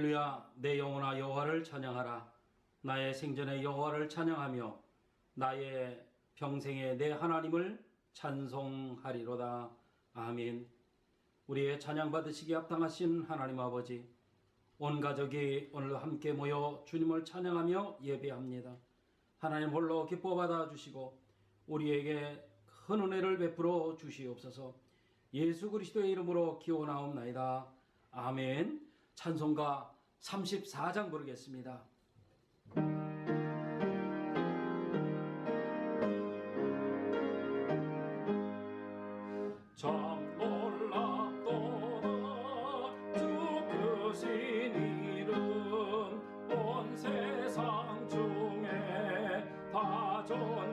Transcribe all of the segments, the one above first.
할렐루야. 내 영혼아 여호와를 찬양하라. 나의 생전에 여호와를 찬양하며 나의 평생에 내 하나님을 찬송하리로다. 아멘. 우리의 찬양 받으시기에 합당하신 하나님 아버지, 온 가족이 오늘 함께 모여 주님을 찬양하며 예배합니다. 하나님 홀로 기뻐 받아주시고 우리에게 큰 은혜를 베풀어 주시옵소서. 예수 그리스도의 이름으로 기원하옵나이다. 아멘. 찬송가 34장 부르겠습니다. 참 놀랍도다 주 크신 이름, 온 세상 중에 다 전파하라.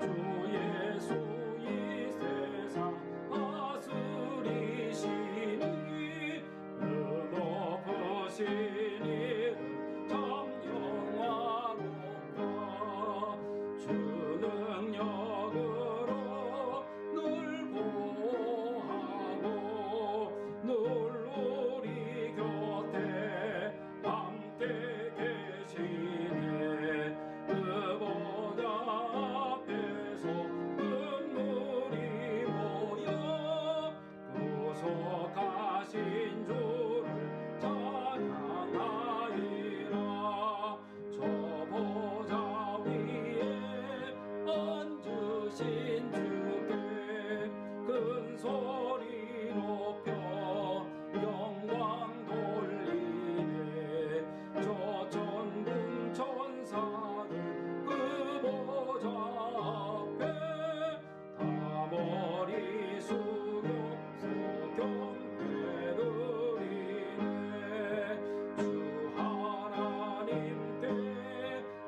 주 예수 이 세상 다스리시니 높으신 이름 참 영화롭다. 주 능력으로 늘 보호하고 늘 우리 곁에 함께 계시네. 그 보좌 앞에서 눈물이 모여 구속하신 주를 찬양하리라. 저 보좌 위에 앉으신 주께 큰 소리 높여 영광 돌리네. 저 천군 천사들 그 보좌 앞에 다 머리 숙여서 경배드리네. 주 하나님께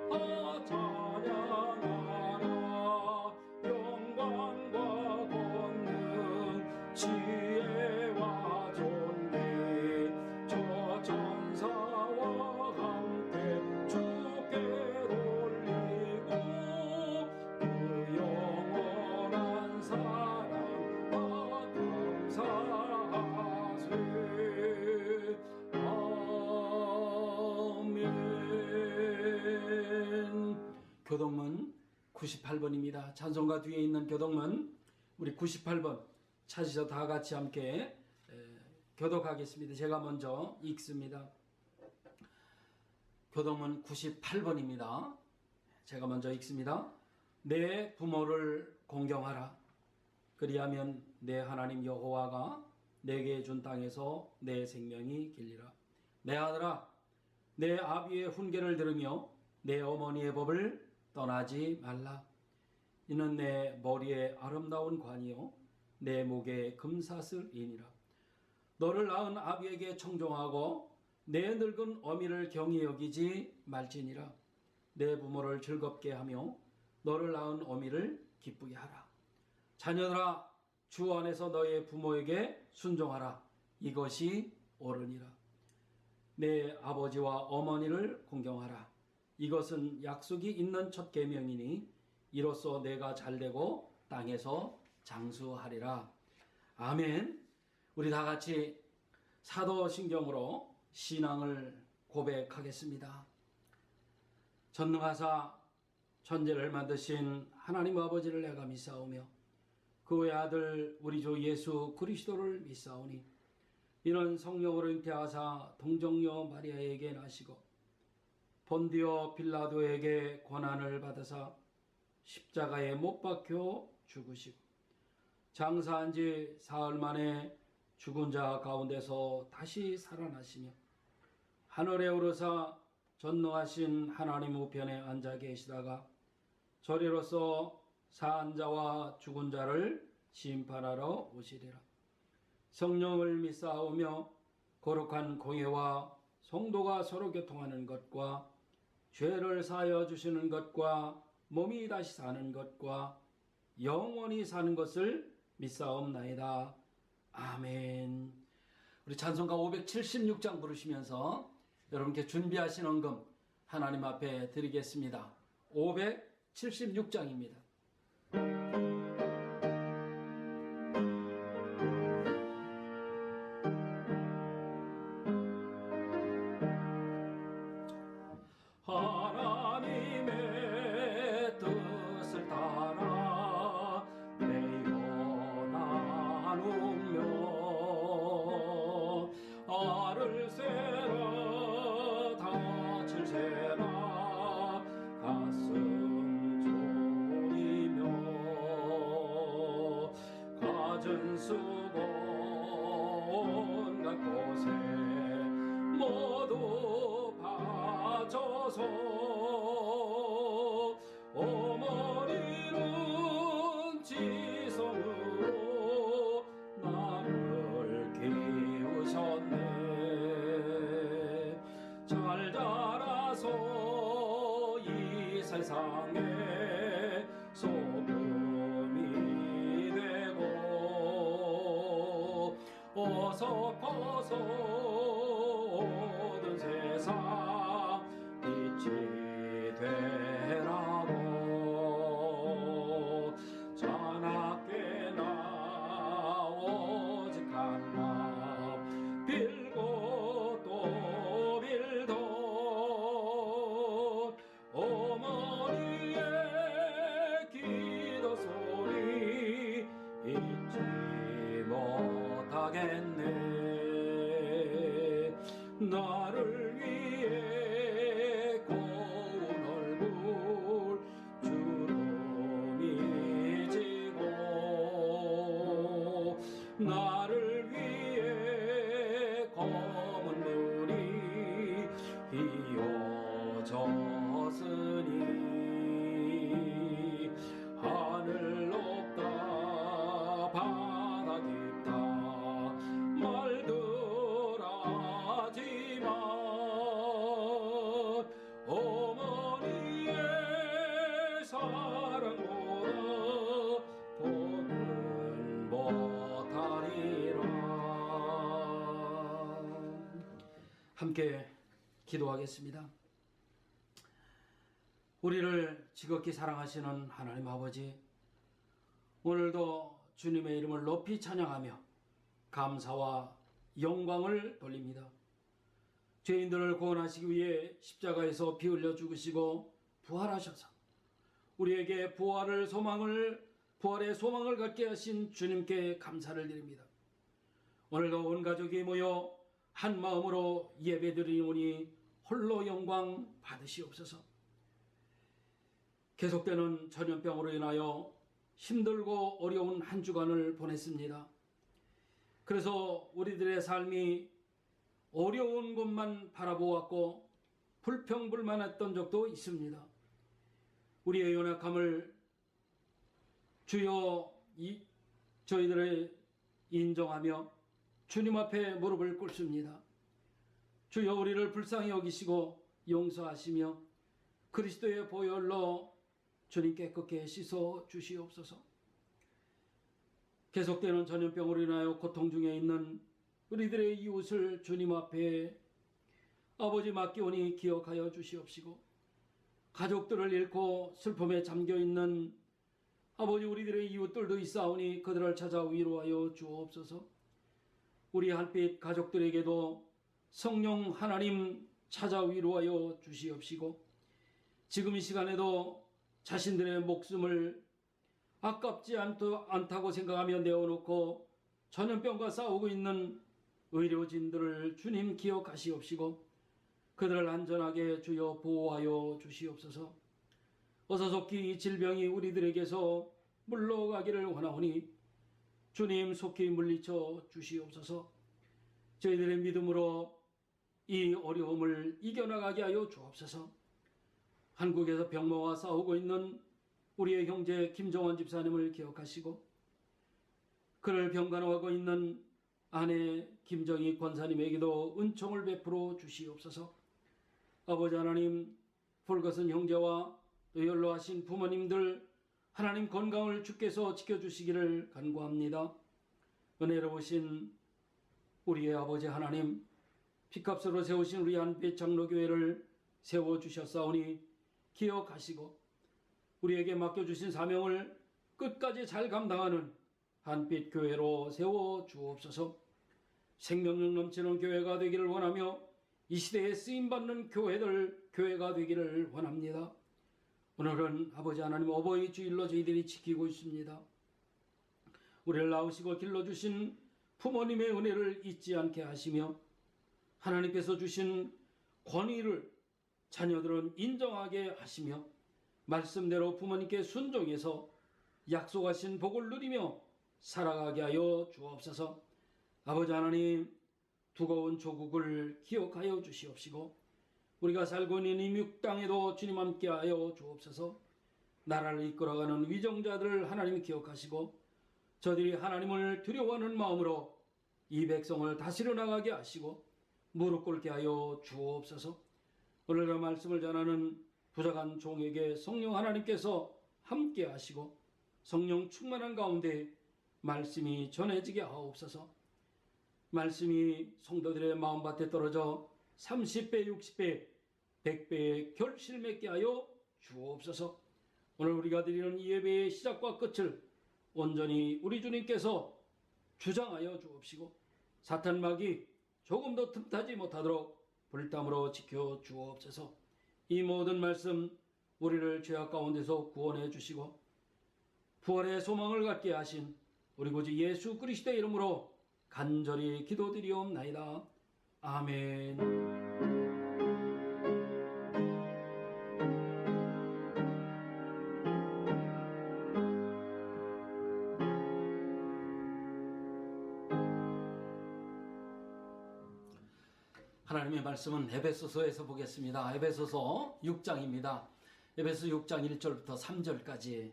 다 찬양하라. 영광과 권능 지혜와 존귀 저 천사와 함께 주께 돌리고 그 영원한 사랑 감사하세. 아멘. 교동문 98번입니다. 찬송가 뒤에 있는 교동문 우리 98번 찾으셔 다 같이 함께 교독하겠습니다. 제가 먼저 읽습니다. 교동문 98번입니다. 제가 먼저 읽습니다. 내 부모를 공경하라. 그리하면 내 하나님 여호와가 내게 준 땅에서 내 생명이 길리라. 내 아들아, 내 아비의 훈계를 들으며 내 어머니의 법을 떠나지 말라. 이는 내 머리에 아름다운 관이요 내 목에 금사슬이니라. 너를 낳은 아비에게 청종하고 내 늙은 어미를 경히 여기지 말지니라. 내 부모를 즐겁게 하며 너를 낳은 어미를 기쁘게 하라. 자녀들아, 주 안에서 너의 부모에게 순종하라. 이것이 옳으니라. 내 아버지와 어머니를 공경하라. 이것은 약속이 있는 첫 계명이니 이로써 내가 잘되고 땅에서 장수하리라. 아멘. 우리 다 같이 사도신경으로 신앙을 고백하겠습니다. 전능하사 천지를 만드신 하나님 아버지를 내가 믿사오며 그 외 아들 우리 주 예수 그리스도를 믿사오니 이는 성령으로 잉태하사 동정녀 마리아에게 나시고 본디오 빌라도에게 고난을 받으사 십자가에 못 박혀 죽으시고 장사한 지 사흘 만에 죽은 자 가운데서 다시 살아나시며 하늘에 오르사 전능하신 하나님 우편에 앉아 계시다가 저리로서 사한 자와 죽은 자를 심판하러 오시리라. 성령을 믿사오며 거룩한 공예와 성도가 서로 교통하는 것과 죄를 사하여 주시는 것과 몸이 다시 사는 것과 영원히 사는 것을 믿사옵나이다. 아멘. 우리 찬송가 576장 부르시면서 여러분께 준비하신 헌금 하나님 앞에 드리겠습니다. 576장입니다. 쓰고 온갖 곳에 모두 바쳐서 어머니는 지성으로 나를 키우셨네. 잘 자라서 이 세상에 소금이 되고 어서 커서 얻은 세상 빛이 되라고. 자나깨 나 오직 한마 빌고 또 빌던 어머니의 기도 소리 잊지 못하겠네. 나를 위해 고운 얼굴 주름이 지고 나를 위해 검은 눈이 휘어졌으니 하늘 높다 바다 깊다 말들 하지만 어머니의 사랑보다 더는 못하리라. 함께 기도하겠습니다. 우리를 지극히 사랑하시는 하나님 아버지, 오늘도 주님의 이름을 높이 찬양하며 감사와 영광을 돌립니다. 죄인들을 구원하시기 위해 십자가에서 피 흘려 죽으시고 부활하셔서 우리에게 부활의 소망을 갖게 하신 주님께 감사를 드립니다. 오늘도 온 가족이 모여 한 마음으로 예배드리오니 홀로 영광 받으시옵소서. 계속되는 전염병으로 인하여 힘들고 어려운 한 주간을 보냈습니다. 그래서 우리들의 삶이 어려운 곳만 바라보았고 불평불만했던 적도 있습니다. 우리의 연약함을 주여 저희들의 인정하며 주님 앞에 무릎을 꿇습니다. 주여 우리를 불쌍히 여기시고 용서하시며 그리스도의 보혈로 주님 깨끗게 씻어 주시옵소서. 계속되는 전염병으로 인하여 고통 중에 있는 우리들의 이웃을 주님 앞에 아버지 맡기오니 기억하여 주시옵시고, 가족들을 잃고 슬픔에 잠겨있는 아버지 우리들의 이웃들도 있사오니 그들을 찾아 위로하여 주옵소서. 우리 한빛 가족들에게도 성령 하나님 찾아 위로하여 주시옵시고, 지금 이 시간에도 자신들의 목숨을 아깝지 않다고 생각하며 내어놓고 전염병과 싸우고 있는 의료진들을 주님 기억하시옵시고 그들을 안전하게 주여 보호하여 주시옵소서. 어서 속히 이 질병이 우리들에게서 물러가기를 원하오니 주님 속히 물리쳐 주시옵소서. 저희들의 믿음으로 이 어려움을 이겨나가게 하여 주옵소서. 한국에서 병마와 싸우고 있는 우리의 형제 김정원 집사님을 기억하시고 그를 병간호하고 있는 아내 김정희 권사님에게도 은총을 베풀어 주시옵소서. 아버지 하나님, 불것은 형제와 또 연로하신 부모님들 하나님 건강을 주께서 지켜주시기를 간구합니다. 은혜로우신 우리의 아버지 하나님, 피값으로 세우신 우리 한빛 장로교회를 세워주셨사오니 기억하시고 우리에게 맡겨주신 사명을 끝까지 잘 감당하는 한빛 교회로 세워주옵소서. 생명력 넘치는 교회가 되기를 원하며 이 시대에 쓰임받는 교회가 되기를 원합니다. 오늘은 아버지 하나님 어버이 주일로 저희들이 지키고 있습니다. 우리를 낳으시고 길러주신 부모님의 은혜를 잊지 않게 하시며 하나님께서 주신 권위를 자녀들은 인정하게 하시며 말씀대로 부모님께 순종해서 약속하신 복을 누리며 살아가게 하여 주옵소서. 아버지 하나님, 두꺼운 조국을 기억하여 주시옵시고 우리가 살고 있는 이 묵땅에도 주님 함께하여 주옵소서. 나라를 이끌어가는 위정자들을 하나님이 기억하시고 저들이 하나님을 두려워하는 마음으로 이 백성을 다스려 나가게 하시고 무릎 꿇게 하여 주옵소서. 오늘의 말씀을 전하는 부족한 종에게 성령 하나님께서 함께 하시고 성령 충만한 가운데 말씀이 전해지게 하옵소서. 말씀이 성도들의 마음밭에 떨어져 30배, 60배, 100배의 결실을 맺게 하여 주옵소서. 오늘 우리가 드리는 이 예배의 시작과 끝을 온전히 우리 주님께서 주장하여 주옵시고 사탄 마귀 조금도 틈타지 못하도록 불담으로 지켜 주옵소서. 이 모든 말씀 우리를 죄악 가운데서 구원해 주시고 부활의 소망을 갖게 하신 우리 구주 예수 그리스도의 이름으로 간절히 기도드리옵나이다. 아멘. 하나님의 말씀은 에베소서에서 보겠습니다. 에베소서 6장입니다. 에베소 6장 1절부터 3절까지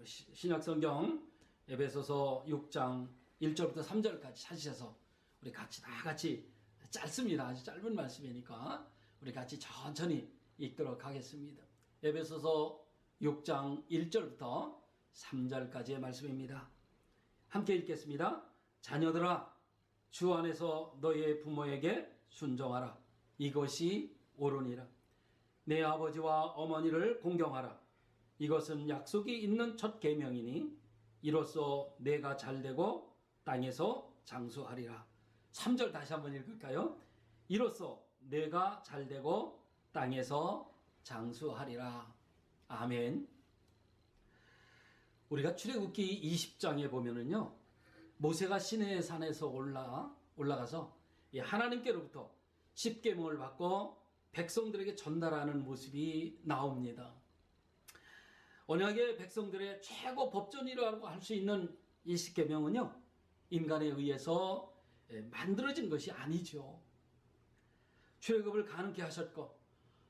신약성경 에베소서 6장 1절부터 3절까지 찾으셔서 우리 같이 다 같이 짧습니다. 아주 짧은 말씀이니까 우리 같이 천천히 읽도록 하겠습니다. 에베소서 6장 1절부터 3절까지의 말씀입니다. 함께 읽겠습니다. 자녀들아, 주 안에서 너희의 부모에게 순종하라. 이것이 옳으니라. 내 아버지와 어머니를 공경하라. 이것은 약속이 있는 첫 계명이니 이로써 내가 잘되고 땅에서 장수하리라. 3절 다시 한번 읽을까요? 이로써 내가 잘되고 땅에서 장수하리라. 아멘. 우리가 출애굽기 20장에 보면은요, 모세가 시내의 산에서 올라가서 하나님께로부터 십계명을 받고 백성들에게 전달하는 모습이 나옵니다. 언약의 백성들의 최고 법전이라고 할 수 있는 이 십계명은요, 인간에 의해서 만들어진 것이 아니죠. 출애굽을 가능케 하셨고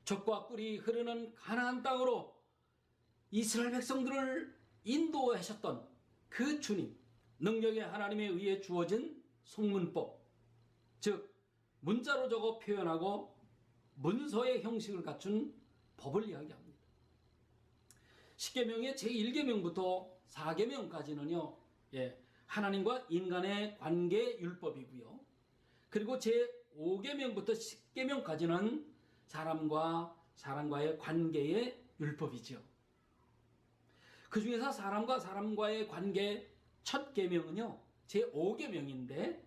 젖과 꿀이 흐르는 가나안 땅으로 이스라엘 백성들을 인도하셨던 그 주님, 능력의 하나님에 의해 주어진 속문법, 즉 문자로 적어 표현하고 문서의 형식을 갖춘 법을 이야기합니다. 십계명의 제1계명부터 4계명까지는요, 하나님과 인간의 관계 율법이고요. 그리고 제5계명부터 10계명까지는 사람과 사람과의 관계의 율법이죠. 그 중에서 사람과 사람과의 관계 첫 계명은요, 제5계명인데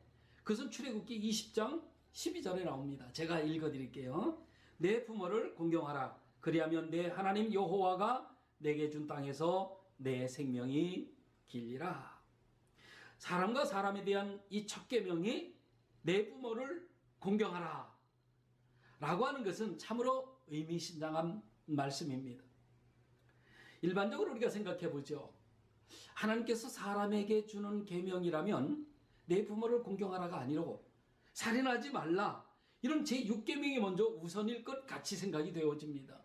그것은 출애굽기 20장 12절에 나옵니다. 제가 읽어드릴게요. 내 부모를 공경하라. 그리하면 내 하나님 여호와가 내게 준 땅에서 내 생명이 길리라. 사람과 사람에 대한 이 첫 계명이 내 부모를 공경하라 라고 하는 것은 참으로 의미심장한 말씀입니다. 일반적으로 우리가 생각해 보죠. 하나님께서 사람에게 주는 계명이라면 내 부모를 공경하라가 아니고 살인하지 말라, 이런 제6계명이 먼저 우선일 것 같이 생각이 되어집니다.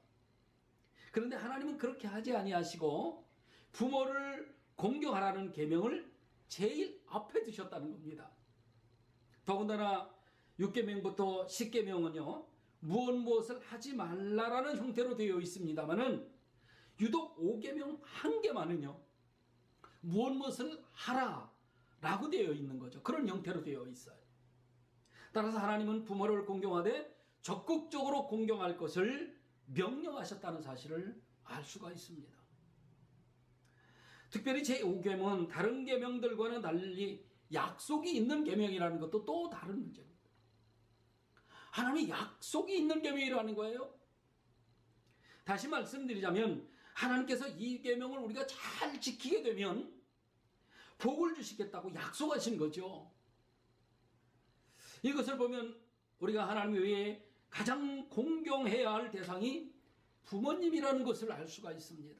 그런데 하나님은 그렇게 하지 아니하시고 부모를 공경하라는 계명을 제일 앞에 두셨다는 겁니다. 더군다나 6계명부터 10계명은요, 무엇을 하지 말라라는 형태로 되어 있습니다만은 유독 5계명 한 개만은요, 무엇을 하라 라고 되어 있는 거죠. 그런 형태로 되어 있어요. 따라서 하나님은 부모를 공경하되 적극적으로 공경할 것을 명령하셨다는 사실을 알 수가 있습니다. 특별히 제5계명은 다른 계명들과는 달리 약속이 있는 계명이라는 것도 또 다른 문제입니다. 하나님이 약속이 있는 계명이라는 거예요. 다시 말씀드리자면 하나님께서 이 계명을 우리가 잘 지키게 되면 복을 주시겠다고 약속하신 거죠. 이것을 보면 우리가 하나님 외에 가장 공경해야 할 대상이 부모님이라는 것을 알 수가 있습니다.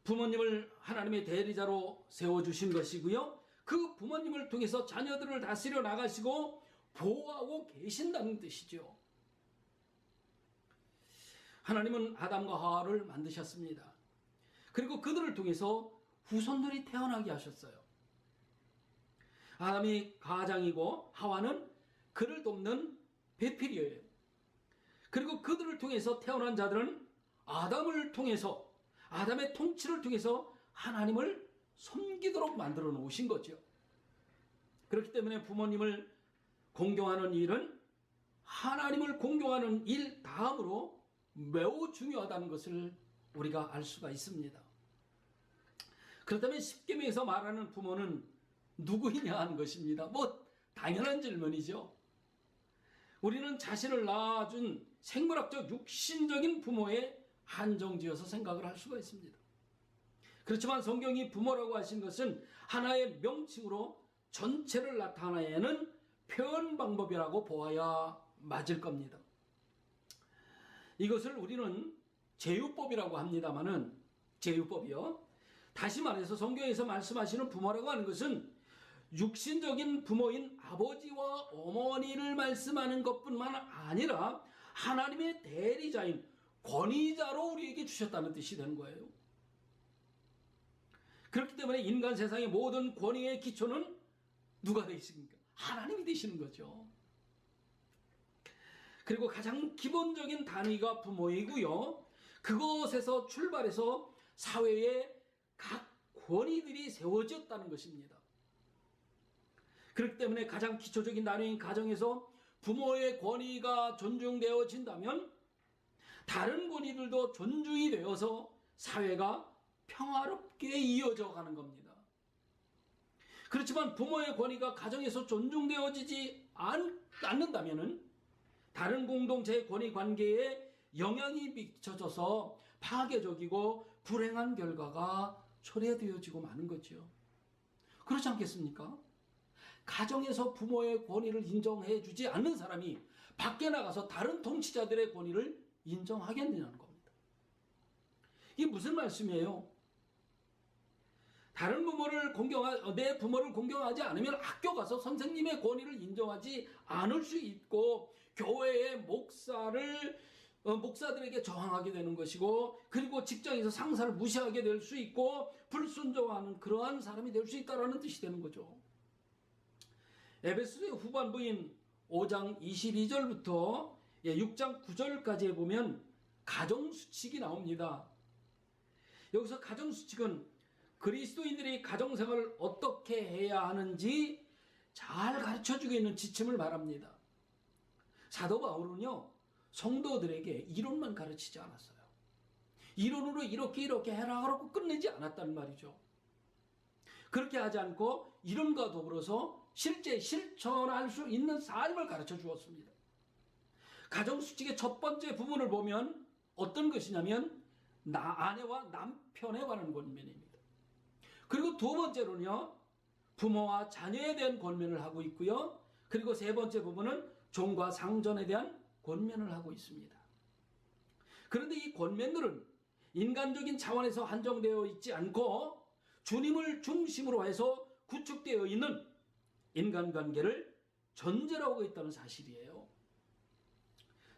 부모님을 하나님의 대리자로 세워주신 것이고요. 그 부모님을 통해서 자녀들을 다스려 나가시고 보호하고 계신다는 뜻이죠. 하나님은 아담과 하와를 만드셨습니다. 그리고 그들을 통해서 후손들이 태어나게 하셨어요. 아담이 가장이고 하와는 그를 돕는 배필이에요. 그리고 그들을 통해서 태어난 자들은 아담을 통해서, 아담의 통치를 통해서 하나님을 섬기도록 만들어 놓으신 거죠. 그렇기 때문에 부모님을 공경하는 일은 하나님을 공경하는 일 다음으로 매우 중요하다는 것을 우리가 알 수가 있습니다. 그렇다면 십계명에서 말하는 부모는 누구이냐 하는 것입니다. 당연한 질문이죠. 우리는 자신을 낳아준 생물학적 육신적인 부모에 한정지어서 생각을 할 수가 있습니다. 그렇지만 성경이 부모라고 하신 것은 하나의 명칭으로 전체를 나타내는 표현 방법이라고 보아야 맞을 겁니다. 이것을 우리는 제유법이라고 합니다마는, 제유법이요. 다시 말해서 성경에서 말씀하시는 부모라고 하는 것은 육신적인 부모인 아버지와 어머니를 말씀하는 것뿐만 아니라 하나님의 대리자인 권위자로 우리에게 주셨다는 뜻이 되는 거예요. 그렇기 때문에 인간 세상의 모든 권위의 기초는 누가 되십니까? 하나님이 되시는 거죠. 그리고 가장 기본적인 단위가 부모이고요. 그것에서 출발해서 사회에 각 권위들이 세워졌다는 것입니다. 그렇기 때문에 가장 기초적인 단위인 가정에서 부모의 권위가 존중되어진다면 다른 권위들도 존중이 되어서 사회가 평화롭게 이어져 가는 겁니다. 그렇지만 부모의 권위가 가정에서 존중되어지지 않는다면 다른 공동체의 권위 관계에 영향이 미쳐져서 파괴적이고 불행한 결과가 초래되어지고 마는 거죠. 그렇지 않겠습니까? 가정에서 부모의 권위를 인정해 주지 않는 사람이 밖에 나가서 다른 통치자들의 권위를 인정하겠느냐는 겁니다. 이게 무슨 말씀이에요? 내 부모를 공경하지 않으면 학교 가서 선생님의 권위를 인정하지 않을 수 있고 교회의 목사들에게 저항하게 되는 것이고, 그리고 직장에서 상사를 무시하게 될 수 있고 불순종하는 그러한 사람이 될 수 있다는 뜻이 되는 거죠. 에베소서의 후반부인 5장 22절부터 6장 9절까지에 보면 가정수칙이 나옵니다. 여기서 가정수칙은 그리스도인들이 가정생활을 어떻게 해야 하는지 잘 가르쳐주고 있는 지침을 말합니다. 사도 바울은요, 성도들에게 이론만 가르치지 않았어요. 이론으로 이렇게 해라 하라고 끝내지 않았단 말이죠. 그렇게 하지 않고 이론과 더불어서 실제 실천할 수 있는 삶을 가르쳐 주었습니다. 가정수칙의 첫 번째 부분을 보면 어떤 것이냐면 아내와 남편에 관한 권면입니다. 그리고 두 번째로는요, 부모와 자녀에 대한 권면을 하고 있고요. 그리고 세 번째 부분은 종과 상전에 대한 권면을 하고 있습니다. 그런데 이 권면들은 인간적인 차원에서 한정되어 있지 않고 주님을 중심으로 해서 구축되어 있는 인간관계를 전제로 하고 있다는 사실이에요.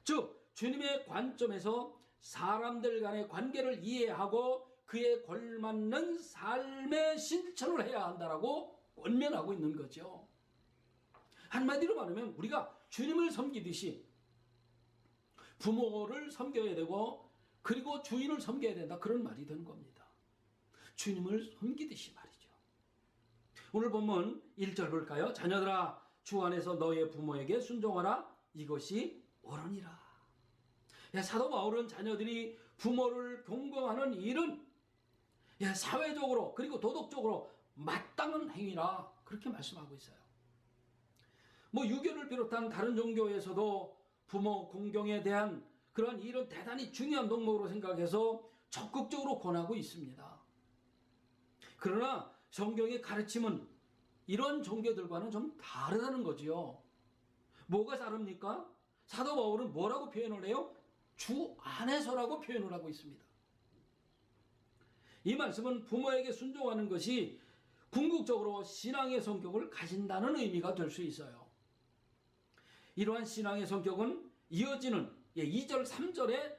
즉 주님의 관점에서 사람들 간의 관계를 이해하고 그에 걸맞는 삶의 실천을 해야 한다라고 권면하고 있는 거죠. 한마디로 말하면 우리가 주님을 섬기듯이 부모를 섬겨야 되고 그리고 주인을 섬겨야 된다, 그런 말이 되는 겁니다. 주님을 섬기듯이 말이죠. 오늘 본문 1절 볼까요? 자녀들아, 주 안에서 너의 부모에게 순종하라. 이것이 옳으니라. 사도 바울은 자녀들이 부모를 경공하는 일은 사회적으로 그리고 도덕적으로 마땅한 행위라, 그렇게 말씀하고 있어요. 유교를 비롯한 다른 종교에서도 부모 공경에 대한 그러한 일은 대단히 중요한 덕목으로 생각해서 적극적으로 권하고 있습니다. 그러나 성경의 가르침은 이런 종교들과는 좀 다르다는 거지요. 뭐가 다릅니까? 사도 바울은 뭐라고 표현을 해요? 주 안에서라고 표현을 하고 있습니다. 이 말씀은 부모에게 순종하는 것이 궁극적으로 신앙의 성격을 가진다는 의미가 될 수 있어요. 이러한 신앙의 성격은 이어지는 2절, 3절에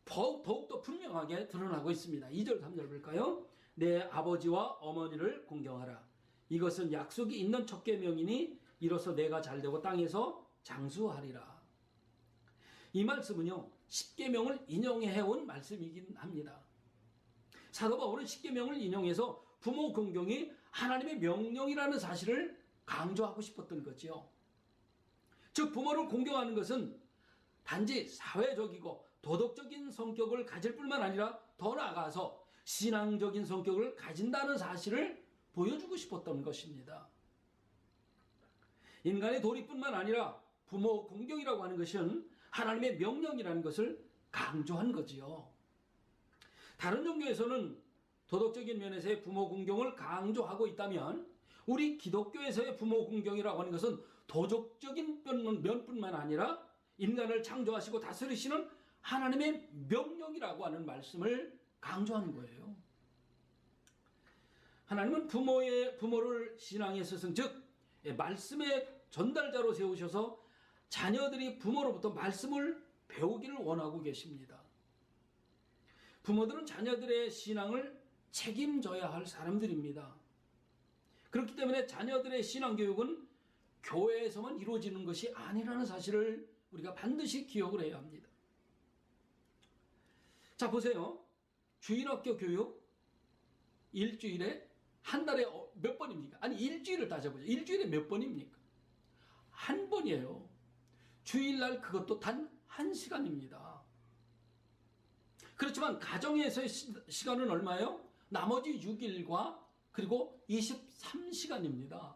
더욱더 분명하게 드러나고 있습니다. 2절, 3절 볼까요? 내 아버지와 어머니를 공경하라. 이것은 약속이 있는 첫 계명이니 이로써 내가 잘되고 땅에서 장수하리라. 이 말씀은요, 십계명을 인용해온 말씀이긴 합니다. 사도 바울은 십계명을 인용해서 부모 공경이 하나님의 명령이라는 사실을 강조하고 싶었던 거지요. 즉 부모를 공경하는 것은 단지 사회적이고 도덕적인 성격을 가질 뿐만 아니라 더 나아가서 신앙적인 성격을 가진다는 사실을 보여주고 싶었던 것입니다. 인간의 도리뿐만 아니라 부모 공경이라고 하는 것은 하나님의 명령이라는 것을 강조한 거지요. 다른 종교에서는 도덕적인 면에서의 부모 공경을 강조하고 있다면 우리 기독교에서의 부모 공경이라고 하는 것은 도덕적인 면뿐만 아니라 인간을 창조하시고 다스리시는 하나님의 명령이라고 하는 말씀을 강조하는 거예요. 하나님은 부모를 신앙의 스승, 즉 말씀의 전달자로 세우셔서 자녀들이 부모로부터 말씀을 배우기를 원하고 계십니다. 부모들은 자녀들의 신앙을 책임져야 할 사람들입니다. 그렇기 때문에 자녀들의 신앙교육은 교회에서만 이루어지는 것이 아니라는 사실을 우리가 반드시 기억을 해야 합니다. 자, 보세요. 주일학교 교육 일주일에 한 달에 몇 번입니까? 아니, 일주일을 따져보죠. 일주일에 몇 번입니까? 한 번이에요. 주일날 그것도 단 1시간입니다. 그렇지만 가정에서의 시간은 얼마예요? 나머지 6일과 그리고 23시간입니다.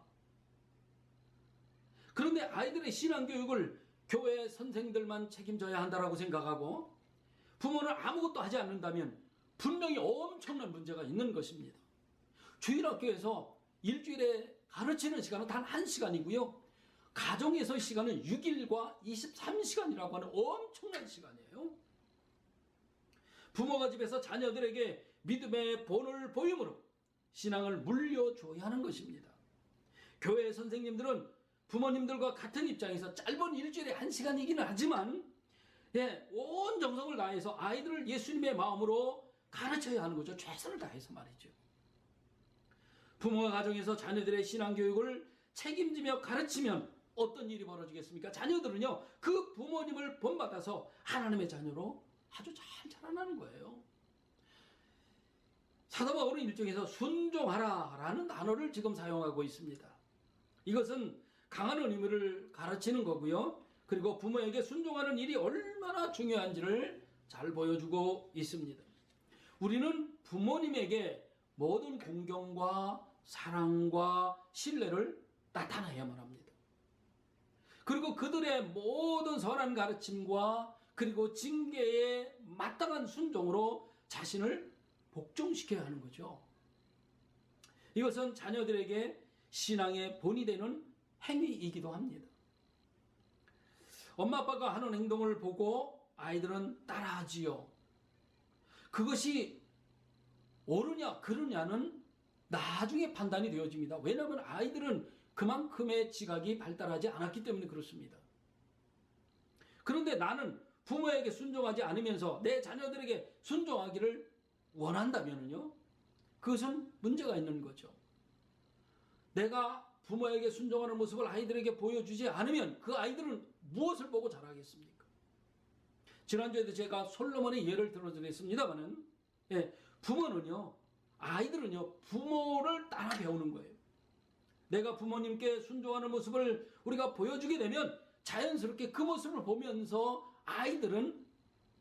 그런데 아이들의 신앙교육을 교회 선생들만 책임져야 한다고 생각하고 부모는 아무것도 하지 않는다면 분명히 엄청난 문제가 있는 것입니다. 주일학교에서 일주일에 가르치는 시간은 단 1시간이고요. 가정에서의 시간은 6일과 23시간이라고 하는 엄청난 시간이에요. 부모가 집에서 자녀들에게 믿음의 본을 보임으로 신앙을 물려줘야 하는 것입니다. 교회 선생님들은 부모님들과 같은 입장에서 짧은 일주일에 1시간이기는 하지만 온 정성을 다해서 아이들을 예수님의 마음으로 가르쳐야 하는 거죠. 최선을 다해서 말이죠. 부모가 가정에서 자녀들의 신앙교육을 책임지며 가르치면 어떤 일이 벌어지겠습니까? 자녀들은요, 그 부모님을 본받아서 하나님의 자녀로 아주 잘 자라나는 거예요. 사도 바울은 일정에서 순종하라 라는 단어를 지금 사용하고 있습니다. 이것은 강한 의미를 가르치는 거고요. 그리고 부모에게 순종하는 일이 얼마나 중요한지를 잘 보여주고 있습니다. 우리는 부모님에게 모든 공경과 사랑과 신뢰를 나타내야만 합니다. 그리고 그들의 모든 선한 가르침과 그리고 징계에 마땅한 순종으로 자신을 복종시켜야 하는 거죠. 이것은 자녀들에게 신앙의 본이 되는 행위이기도 합니다. 엄마 아빠가 하는 행동을 보고 아이들은 따라하지요. 그것이 옳으냐 그르냐는 나중에 판단이 되어집니다. 왜냐하면 아이들은 그만큼의 지각이 발달하지 않았기 때문에 그렇습니다. 그런데 나는 부모에게 순종하지 않으면서 내 자녀들에게 순종하기를 원한다면요, 그것은 문제가 있는 거죠. 내가 부모에게 순종하는 모습을 아이들에게 보여주지 않으면 그 아이들은 무엇을 보고 자라겠습니까? 지난주에도 제가 솔로몬의 예를 들어드렸습니다만은, 부모는요, 아이들은요, 부모를 따라 배우는 거예요. 내가 부모님께 순종하는 모습을 우리가 보여주게 되면 자연스럽게 그 모습을 보면서 아이들은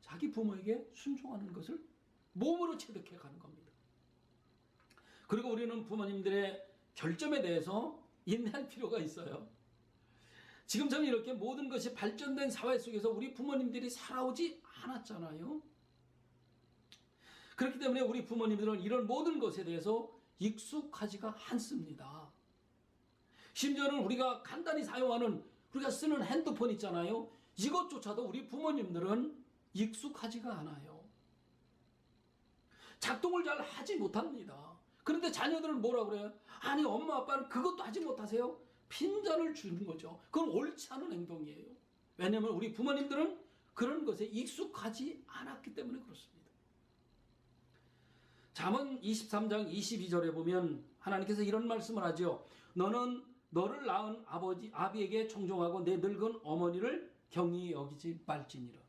자기 부모에게 순종하는 것을 몸으로 체득해 가는 겁니다. 그리고 우리는 부모님들의 결점에 대해서 인내할 필요가 있어요. 지금처럼 이렇게 모든 것이 발전된 사회 속에서 우리 부모님들이 살아오지 않았잖아요. 그렇기 때문에 우리 부모님들은 이런 모든 것에 대해서 익숙하지가 않습니다. 심지어는 우리가 간단히 사용하는, 우리가 쓰는 핸드폰 있잖아요. 이것조차도 우리 부모님들은 익숙하지가 않아요. 작동을 잘 하지 못합니다. 그런데 자녀들은 뭐라 그래요? 아니 엄마 아빠는 그것도 하지 못하세요? 핀잔을 주는 거죠. 그건 옳지 않은 행동이에요. 왜냐하면 우리 부모님들은 그런 것에 익숙하지 않았기 때문에 그렇습니다. 잠언 23장 22절에 보면 하나님께서 이런 말씀을 하죠. 너는 너를 낳은 아비에게 청종하고 내 늙은 어머니를 경히 여기지 말지니라.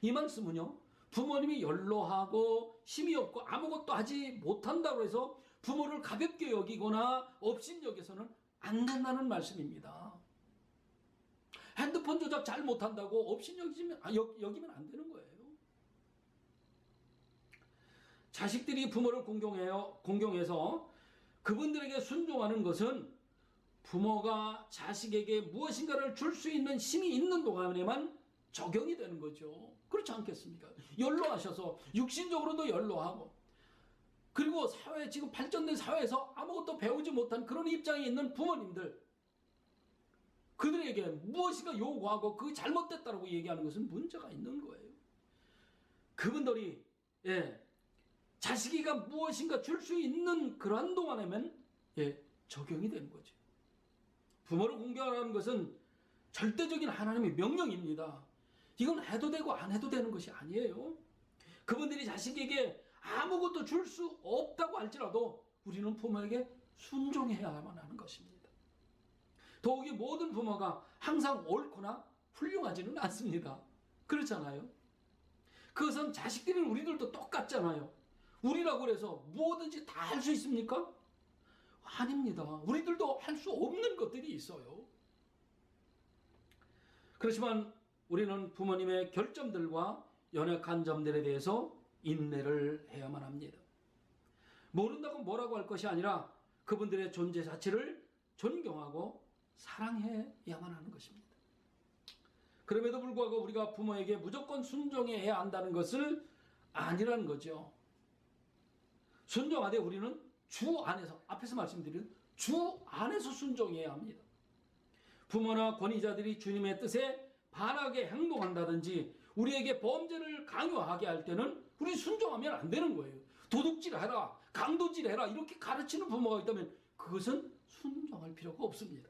이 말씀은요, 부모님이 연로하고 힘이 없고 아무것도 하지 못한다고 해서 부모를 가볍게 여기거나 업신여겨서는 안 된다는 말씀입니다. 핸드폰 조작 잘 못한다고 업신여기면 안 되는 거예요. 자식들이 부모를 공경해서 그분들에게 순종하는 것은 부모가 자식에게 무엇인가를 줄 수 있는 힘이 있는 동안에만 적용이 되는 거죠. 그렇지 않겠습니까? 연로하셔서 육신적으로도 연로하고 그리고 지금 발전된 사회에서 아무것도 배우지 못한 그런 입장에 있는 부모님들, 그들에게 무엇인가 요구하고 그게 잘못됐다고 얘기하는 것은 문제가 있는 거예요. 그분들이 자식이가 무엇인가 줄 수 있는 그러한 동안에만 적용이 되는 거죠. 부모를 공경하라는 것은 절대적인 하나님의 명령입니다. 이건 해도 되고 안 해도 되는 것이 아니에요. 그분들이 자식에게 아무것도 줄 수 없다고 할지라도 우리는 부모에게 순종해야만 하는 것입니다. 더욱이 모든 부모가 항상 옳거나 훌륭하지는 않습니다. 그렇잖아요. 그것은 자식들은 우리들도 똑같잖아요. 우리라고 해서 뭐든지 다 할 수 있습니까? 아닙니다. 우리들도 할 수 없는 것들이 있어요. 그렇지만 우리는 부모님의 결점들과 연약한 점들에 대해서 인내를 해야만 합니다. 모른다고 뭐라고 할 것이 아니라 그분들의 존재 자체를 존경하고 사랑해야만 하는 것입니다. 그럼에도 불구하고 우리가 부모에게 무조건 순종해야 한다는 것을 아니라는 거죠. 순종하되 우리는 주 안에서, 앞에서 말씀드린 주 안에서 순종해야 합니다. 부모나 권위자들이 주님의 뜻에 반하게 행동한다든지 우리에게 범죄를 강요하게 할 때는 우리 순종하면 안 되는 거예요. 도둑질해라, 강도질해라 이렇게 가르치는 부모가 있다면 그것은 순종할 필요가 없습니다.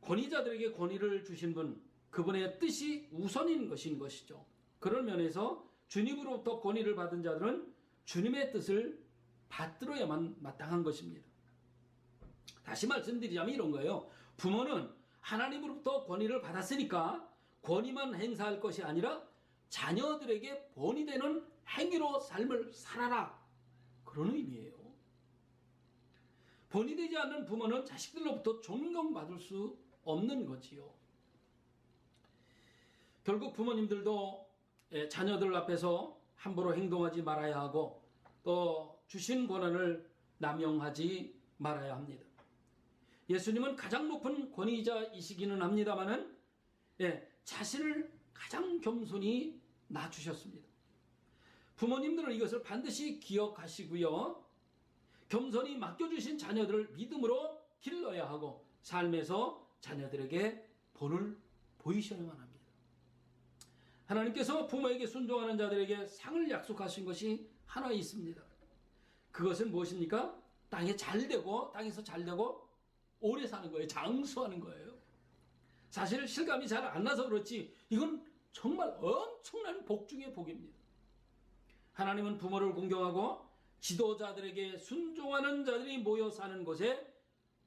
권위자들에게 권위를 주신 분, 그분의 뜻이 우선인 것이죠. 그런 면에서 주님으로부터 권위를 받은 자들은 주님의 뜻을 받들어야만 마땅한 것입니다. 다시 말씀드리자면 이런 거예요. 부모는 하나님으로부터 권위를 받았으니까 권위만 행사할 것이 아니라 자녀들에게 본이 되는 행위로 삶을 살아라. 그런 의미예요. 본이 되지 않는 부모는 자식들로부터 존경받을 수 없는 거지요. 결국 부모님들도 자녀들 앞에서 함부로 행동하지 말아야 하고 또 주신 권한을 남용하지 말아야 합니다. 예수님은 가장 높은 권위자이시기는 합니다만은 자신을 가장 겸손히 낮추셨습니다. 부모님들은 이것을 반드시 기억하시고요. 겸손히 맡겨주신 자녀들을 믿음으로 길러야 하고 삶에서 자녀들에게 본을 보이셔야만 합니다. 하나님께서 부모에게 순종하는 자들에게 상을 약속하신 것이 하나 있습니다. 그것은 무엇입니까? 땅에서 잘 되고 오래 사는 거예요. 장수하는 거예요. 사실 실감이 잘 안 나서 그렇지 이건 정말 엄청난 복 중의 복입니다. 하나님은 부모를 공경하고 지도자들에게 순종하는 자들이 모여 사는 곳에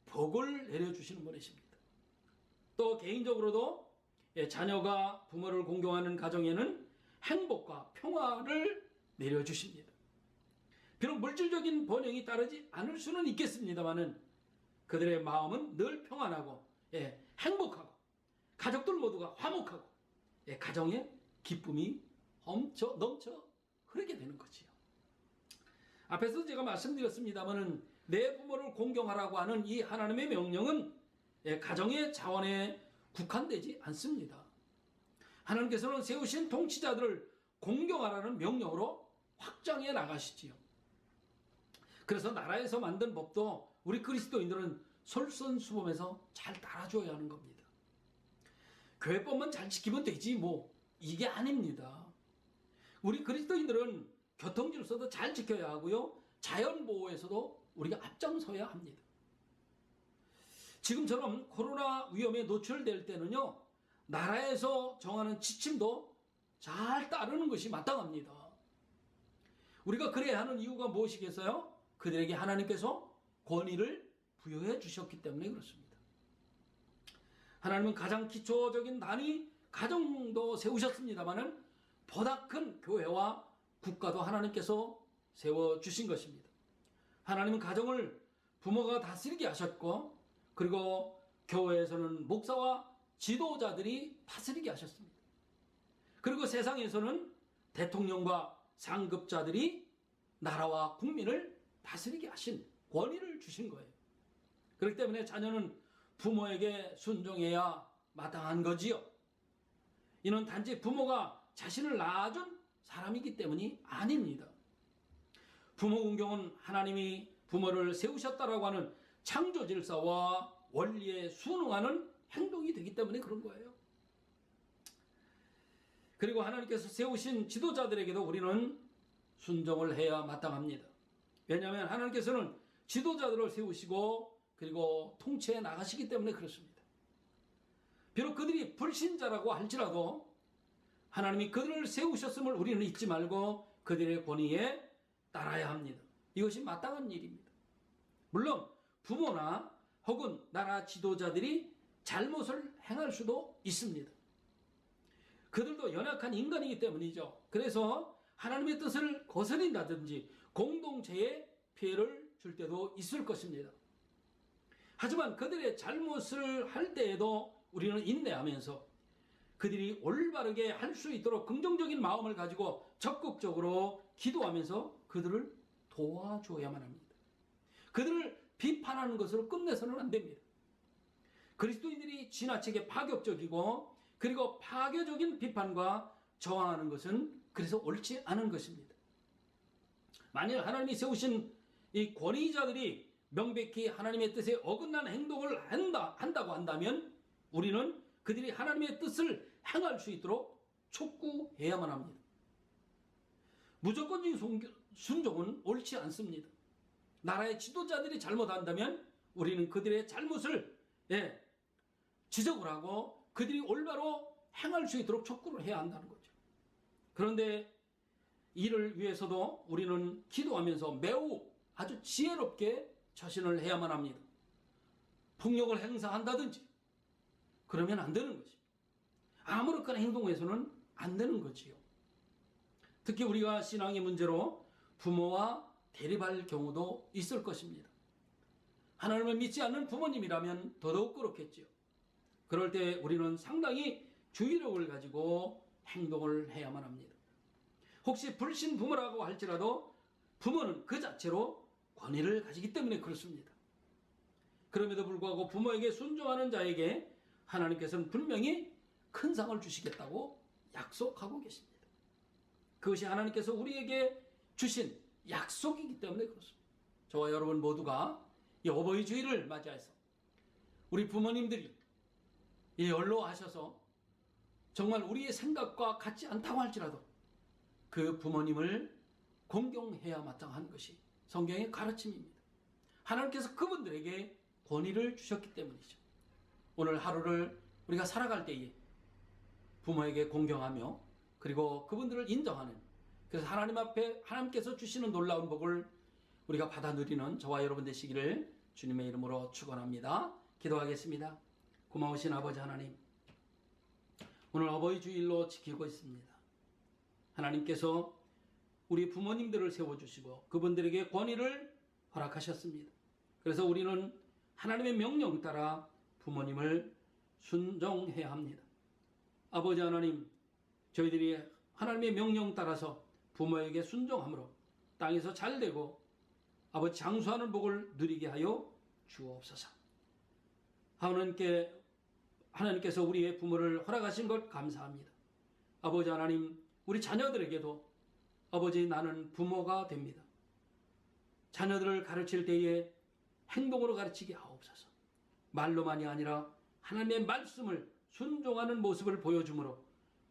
복을 내려주시는 분이십니다. 또 개인적으로도 자녀가 부모를 공경하는 가정에는 행복과 평화를 내려주십니다. 비록 물질적인 번영이 따르지 않을 수는 있겠습니다만은 그들의 마음은 늘 평안하고 행복하고 가족들 모두가 화목하고 가정에 기쁨이 넘쳐 흐르게 되는 거지요. 앞에서 제가 말씀드렸습니다만은 내 부모를 공경하라고 하는 이 하나님의 명령은 가정의 자원에 국한되지 않습니다. 하나님께서는 세우신 통치자들을 공경하라는 명령으로 확장해 나가시지요. 그래서 나라에서 만든 법도 우리 그리스도인들은 솔선수범해서 잘 따라줘야 하는 겁니다. 교회법만 잘 지키면 되지 이게 아닙니다. 우리 그리스도인들은 교통질서도 잘 지켜야 하고요. 자연보호에서도 우리가 앞장서야 합니다. 지금처럼 코로나 위험에 노출될 때는요, 나라에서 정하는 지침도 잘 따르는 것이 마땅합니다. 우리가 그래야 하는 이유가 무엇이겠어요? 그들에게 하나님께서 권위를 부여해 주셨기 때문에 그렇습니다. 하나님은 가장 기초적인 단위 가정도 세우셨습니다마는 보다 큰 교회와 국가도 하나님께서 세워주신 것입니다. 하나님은 가정을 부모가 다스리게 하셨고, 그리고 교회에서는 목사와 지도자들이 다스리게 하셨습니다. 그리고 세상에서는 대통령과 상급자들이 나라와 국민을 다스리게 하신 권위를 주신 거예요. 그렇기 때문에 자녀는 부모에게 순종해야 마땅한 거지요. 이는 단지 부모가 자신을 낳아준 사람이기 때문이 아닙니다. 부모 공경은 하나님이 부모를 세우셨다라고 하는 창조 질서와 원리에 순응하는 행동이 되기 때문에 그런 거예요. 그리고 하나님께서 세우신 지도자들에게도 우리는 순종을 해야 마땅합니다. 왜냐하면 하나님께서는 지도자들을 세우시고 그리고 통치해 나가시기 때문에 그렇습니다. 비록 그들이 불신자라고 할지라도 하나님이 그들을 세우셨음을 우리는 잊지 말고 그들의 권위에 따라야 합니다. 이것이 마땅한 일입니다. 물론 부모나 혹은 나라 지도자들이 잘못을 행할 수도 있습니다. 그들도 연약한 인간이기 때문이죠. 그래서 하나님의 뜻을 거스린다든지 공동체에 피해를 줄 때도 있을 것입니다. 하지만 그들의 잘못을 할 때에도 우리는 인내하면서 그들이 올바르게 할 수 있도록 긍정적인 마음을 가지고 적극적으로 기도하면서 그들을 도와줘야만 합니다. 그들을 비판하는 것으로 끝내서는 안 됩니다. 그리스도인들이 지나치게 파격적이고 그리고 파괴적인 비판과 저항하는 것은 그래서 옳지 않은 것입니다. 만일 하나님이 세우신 이 권위자들이 명백히 하나님의 뜻에 어긋난 행동을 한다고 한다면 우리는 그들이 하나님의 뜻을 행할 수 있도록 촉구해야만 합니다. 무조건적인 순종은 옳지 않습니다. 나라의 지도자들이 잘못한다면 우리는 그들의 잘못을 지적을 하고 그들이 올바로 행할 수 있도록 촉구를 해야 한다는 거죠. 그런데 이를 위해서도 우리는 기도하면서 매우 아주 지혜롭게 처신을 해야만 합니다. 폭력을 행사한다든지 그러면 안 되는 것입니다. 아무렇거나 행동해서는 안 되는 거지요. 특히 우리가 신앙의 문제로 부모와 대립할 경우도 있을 것입니다. 하나님을 믿지 않는 부모님이라면 더더욱 그렇겠지요. 그럴 때 우리는 상당히 주의력을 가지고 행동을 해야만 합니다. 혹시 불신 부모라고 할지라도 부모는 그 자체로 권위를 가지기 때문에 그렇습니다. 그럼에도 불구하고 부모에게 순종하는 자에게 하나님께서는 분명히 큰 상을 주시겠다고 약속하고 계십니다. 그것이 하나님께서 우리에게 주신 약속이기 때문에 그렇습니다. 저와 여러분 모두가 이 어버이 주일을 맞이해서 우리 부모님들이 연로하셔서 정말 우리의 생각과 같지 않다고 할지라도 그 부모님을 공경해야 마땅한 것이 성경의 가르침입니다. 하나님께서 그분들에게 권위를 주셨기 때문이죠. 오늘 하루를 우리가 살아갈 때에 부모에게 공경하며 그리고 그분들을 인정하는, 그래서 하나님 앞에 하나님께서 주시는 놀라운 복을 우리가 받아 누리는 저와 여러분 되시기를 주님의 이름으로 축원합니다. 기도하겠습니다. 고마우신 아버지 하나님, 오늘 어버이 주일로 지키고 있습니다. 하나님께서 우리 부모님들을 세워주시고 그분들에게 권위를 허락하셨습니다. 그래서 우리는 하나님의 명령 따라 부모님을 순종해야 합니다. 아버지 하나님, 저희들이 하나님의 명령 따라서 부모에게 순종함으로 땅에서 잘되고 아버지 장수하는 복을 누리게 하여 주옵소서. 하나님께서 우리의 부모를 허락하신 것 감사합니다. 아버지 하나님, 우리 자녀들에게도 아버지 나는 부모가 됩니다. 자녀들을 가르칠 때에 행동으로 가르치게 하옵소서. 말로만이 아니라 하나님의 말씀을 순종하는 모습을 보여주므로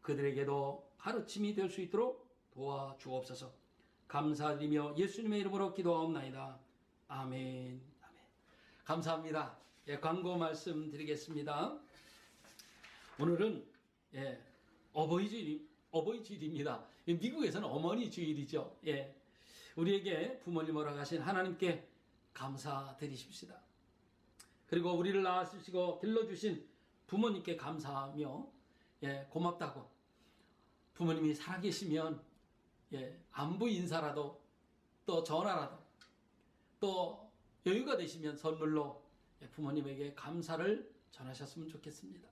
그들에게도 가르침이 될 수 있도록 도와주옵소서. 감사드리며 예수님의 이름으로 기도하옵나이다. 아멘. 아멘. 감사합니다. 광고 말씀드리겠습니다. 오늘은 어버이 주일입니다. 미국에서는 어머니 주일이죠. 우리에게 부모님으로 가신 하나님께 감사드리십시다. 그리고 우리를 낳아주시고 길러주신 부모님께 감사하며 고맙다고, 부모님이 살아계시면 안부 인사라도, 또 전화라도, 또 여유가 되시면 선물로 부모님에게 감사를 전하셨으면 좋겠습니다.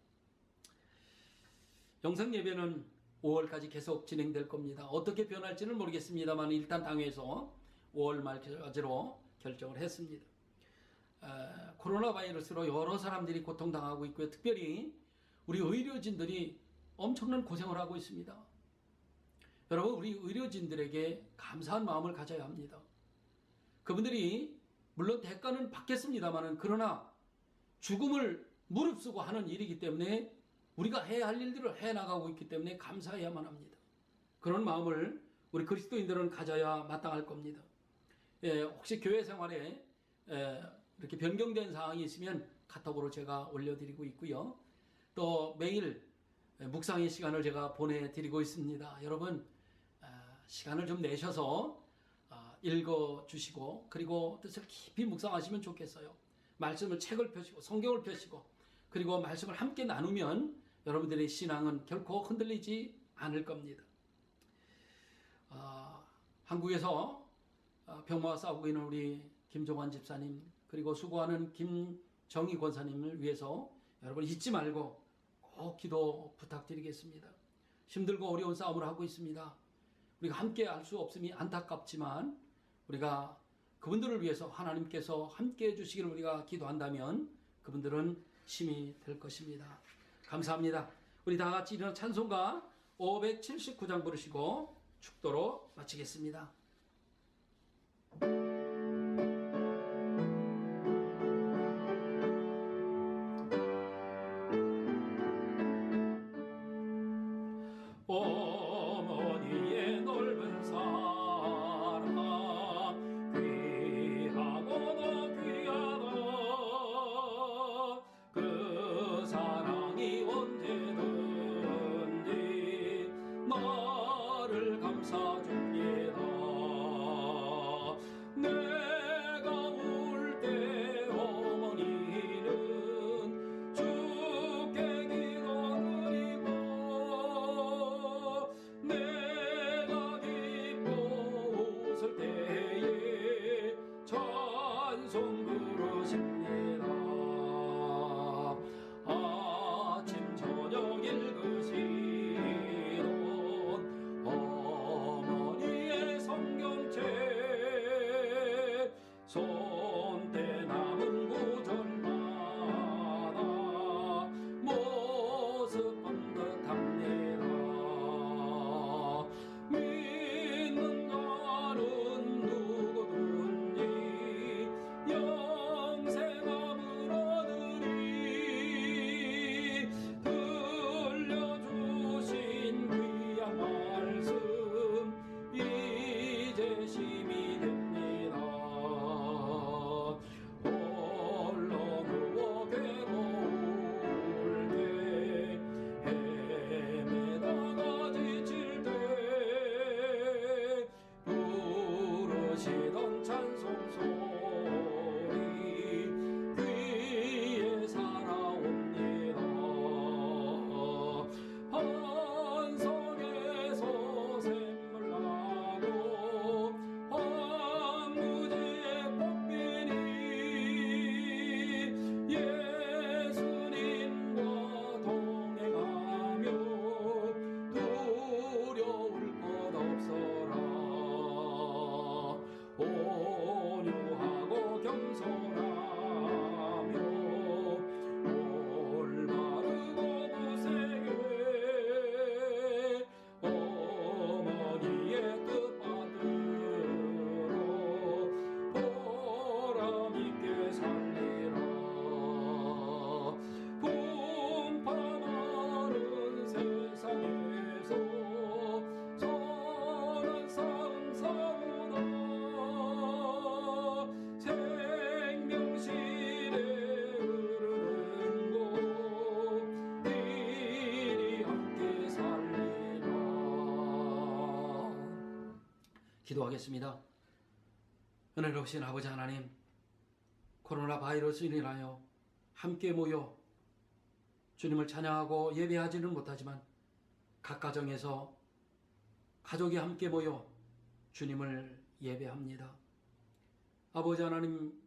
영상 예배는 5월까지 계속 진행될 겁니다. 어떻게 변할지는 모르겠습니다만 일단 당회에서 5월 말까지로 결정을 했습니다. 코로나 바이러스로 여러 사람들이 고통당하고 있고요. 특별히 우리 의료진들이 엄청난 고생을 하고 있습니다. 여러분, 우리 의료진들에게 감사한 마음을 가져야 합니다. 그분들이 물론 대가는 받겠습니다만, 그러나 죽음을 무릅쓰고 하는 일이기 때문에 우리가 해야 할 일들을 해나가고 있기 때문에 감사해야만 합니다. 그런 마음을 우리 그리스도인들은 가져야 마땅할 겁니다. 혹시 교회 생활에 이렇게 변경된 사항이 있으면 카톡으로 제가 올려드리고 있고요. 또 매일 묵상의 시간을 제가 보내드리고 있습니다. 여러분, 시간을 좀 내셔서 읽어주시고, 그리고 뜻을 깊이 묵상하시면 좋겠어요. 말씀을, 책을 펴시고 성경을 펴시고, 그리고 말씀을 함께 나누면 여러분들의 신앙은 결코 흔들리지 않을 겁니다. 한국에서 병마와 싸우고 있는 우리 김종환 집사님, 그리고 수고하는 김정희 권사님을 위해서 여러분 잊지 말고 꼭 기도 부탁드리겠습니다. 힘들고 어려운 싸움을 하고 있습니다. 우리가 함께 할 수 없음이 안타깝지만 우리가 그분들을 위해서 하나님께서 함께 해주시기를 우리가 기도한다면 그분들은 힘이 될 것입니다. 감사합니다. 우리 다 같이 일어나 찬송가 579장 부르시고 축도로 마치겠습니다. 어머니의 넓은 사랑 귀하고도 귀하다. 그 사랑이 언제든지 나를 감싸줍니다. 내가 울 때 어머니는 주께 기도드리고 기도하겠습니다. 은혜로우신 아버지 하나님, 코로나 바이러스로 인하여 함께 모여 주님을 찬양하고 예배하지는 못하지만 각 가정에서 가족이 함께 모여 주님을 예배합니다. 아버지 하나님,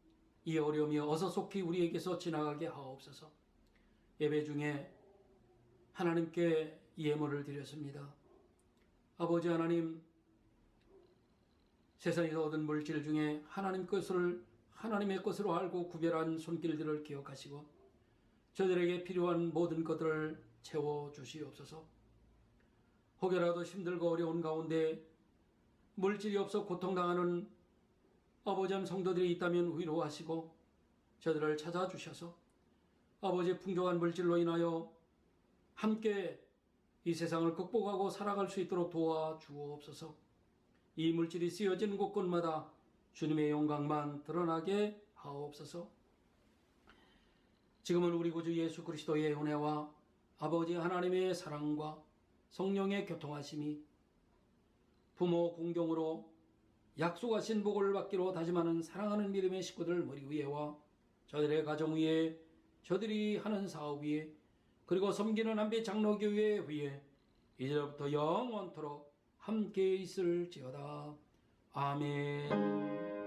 이 어려움이 어서 속히 우리에게서 지나가게 하옵소서. 예배 중에 하나님께 예물을 드렸습니다. 아버지 하나님, 세상에서 얻은 물질 중에 하나님의 것으로 알고 구별한 손길들을 기억하시고 저들에게 필요한 모든 것들을 채워주시옵소서. 혹여라도 힘들고 어려운 가운데 물질이 없어 고통당하는 아버지 성도들이 있다면 위로하시고 저들을 찾아주셔서 아버지의 풍족한 물질로 인하여 함께 이 세상을 극복하고 살아갈 수 있도록 도와주옵소서. 이 물질이 쓰여진 곳곳마다 주님의 영광만 드러나게 하옵소서. 지금은 우리 구주 예수 그리스도의 은혜와 아버지 하나님의 사랑과 성령의 교통하심이 부모 공경으로 약속하신 복을 받기로 다짐하는 사랑하는 믿음의 식구들 머리 위에와 저들의 가정 위에, 저들이 하는 사업 위에, 그리고 섬기는 한빛 장로교회 위에 이제부터 영원토록 함께 있을지어다. 아멘.